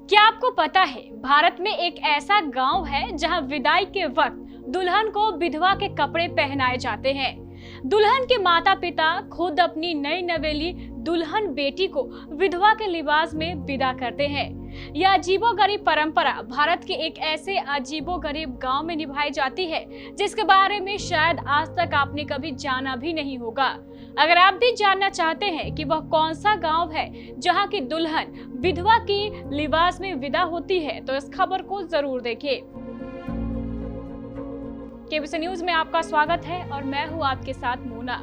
क्या आपको पता है भारत में एक ऐसा गांव है जहां विदाई के वक्त दुल्हन को विधवा के कपड़े पहनाए जाते हैं। दुल्हन के माता पिता खुद अपनी नई नवेली दुल्हन बेटी को विधवा के लिबास में विदा करते हैं। यह अजीबोगरीब परंपरा भारत के एक ऐसे अजीबोगरीब गांव में निभाई जाती है जिसके बारे में शायद आज तक आपने कभी जाना भी नहीं होगा। अगर आप भी जानना चाहते हैं कि वह कौन सा गांव है जहां की दुल्हन विधवा की लिबास में विदा होती है, तो इस खबर को जरूर देखिए। केबीसी न्यूज में आपका स्वागत है और मैं हूं आपके साथ मोना।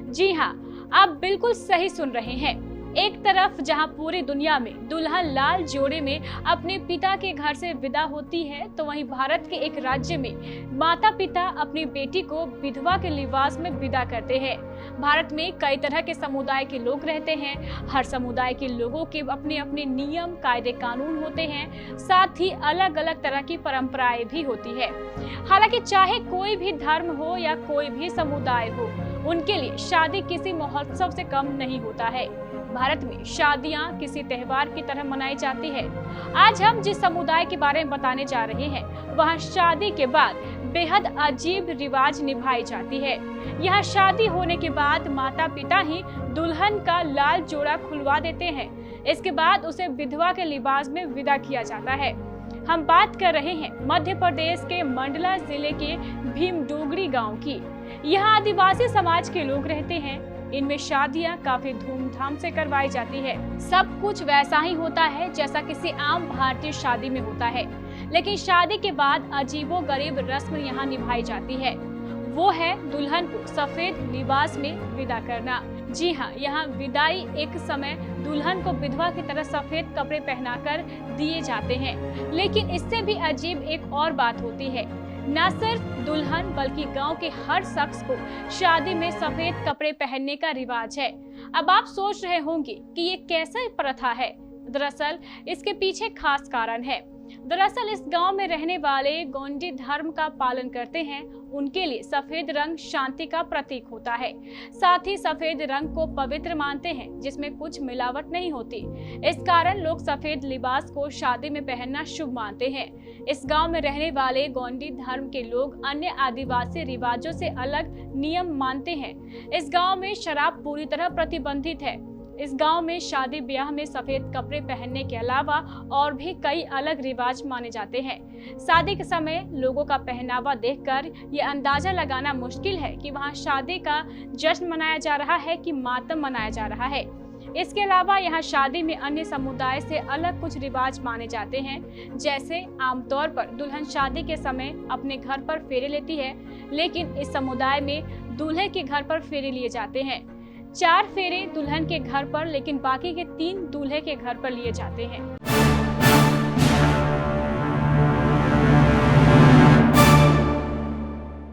जी हां, आप बिल्कुल सही सुन रहे हैं। एक तरफ जहां पूरी दुनिया में दुल्हन लाल जोड़े में अपने पिता के घर से विदा होती है, तो वहीं भारत के एक राज्य में माता पिता अपनी बेटी को विधवा के लिबास में विदा करते हैं। भारत में कई तरह के समुदाय के लोग रहते हैं। हर समुदाय के लोगों के अपने अपने नियम कायदे कानून होते हैं, साथ ही अलग अलग तरह की परंपराएं भी होती है। हालांकि चाहे कोई भी धर्म हो या कोई भी समुदाय हो, उनके लिए शादी किसी महोत्सव से कम नहीं होता है। भारत में शादियां किसी त्योहार की तरह मनाई जाती है। आज हम जिस समुदाय के बारे में बताने जा रहे हैं, वहां शादी के बाद बेहद अजीब रिवाज निभाई जाती है। यहाँ शादी होने के बाद माता पिता ही दुल्हन का लाल जोड़ा खुलवा देते हैं। इसके बाद उसे विधवा के लिबास में विदा किया जाता है। हम बात कर रहे हैं मध्य प्रदेश के मंडला जिले के भीमडोगरी गांव की। यहाँ आदिवासी समाज के लोग रहते हैं। इनमें शादियां काफी धूमधाम से करवाई जाती है। सब कुछ वैसा ही होता है जैसा किसी आम भारतीय शादी में होता है, लेकिन शादी के बाद अजीबोगरीब रस्म यहाँ निभाई जाती है। वो है दुल्हन को सफेद लिबास में विदा करना। जी हाँ, यहाँ विदाई एक समय दुल्हन को विधवा की तरह सफेद कपड़े पहनाकर दिए जाते हैं। लेकिन इससे भी अजीब एक और बात होती है। न सिर्फ दुल्हन बल्कि गांव के हर शख्स को शादी में सफेद कपड़े पहनने का रिवाज है। अब आप सोच रहे होंगे कि ये कैसा प्रथा है। दरअसल इसके पीछे खास कारण है। दरअसल इस गांव में रहने वाले गोंडी धर्म का पालन करते हैं। उनके लिए सफेद रंग शांति का प्रतीक होता है। साथ ही सफेद रंग को पवित्र मानते हैं, जिसमें कुछ मिलावट नहीं होती। इस कारण लोग सफेद लिबास को शादी में पहनना शुभ मानते हैं। इस गांव में रहने वाले गोंडी धर्म के लोग अन्य आदिवासी रिवाजों से अलग नियम मानते हैं। इस गांव में शराब पूरी तरह प्रतिबंधित है। इस गांव में शादी ब्याह में सफेद कपड़े पहनने के अलावा और भी कई अलग रिवाज माने जाते हैं। शादी के समय लोगों का पहनावा देखकर ये अंदाजा लगाना मुश्किल है कि वहां शादी का जश्न मनाया जा रहा है कि मातम मनाया जा रहा है। इसके अलावा यहाँ शादी में अन्य समुदाय से अलग कुछ रिवाज माने जाते हैं। जैसे आमतौर पर दुल्हन शादी के समय अपने घर पर फेरे लेती है, लेकिन इस समुदाय में दूल्हे के घर पर फेरे लिए जाते हैं। 4 फेरे दुल्हन के घर पर, लेकिन बाकी के 3 दूल्हे के घर पर लिए जाते हैं।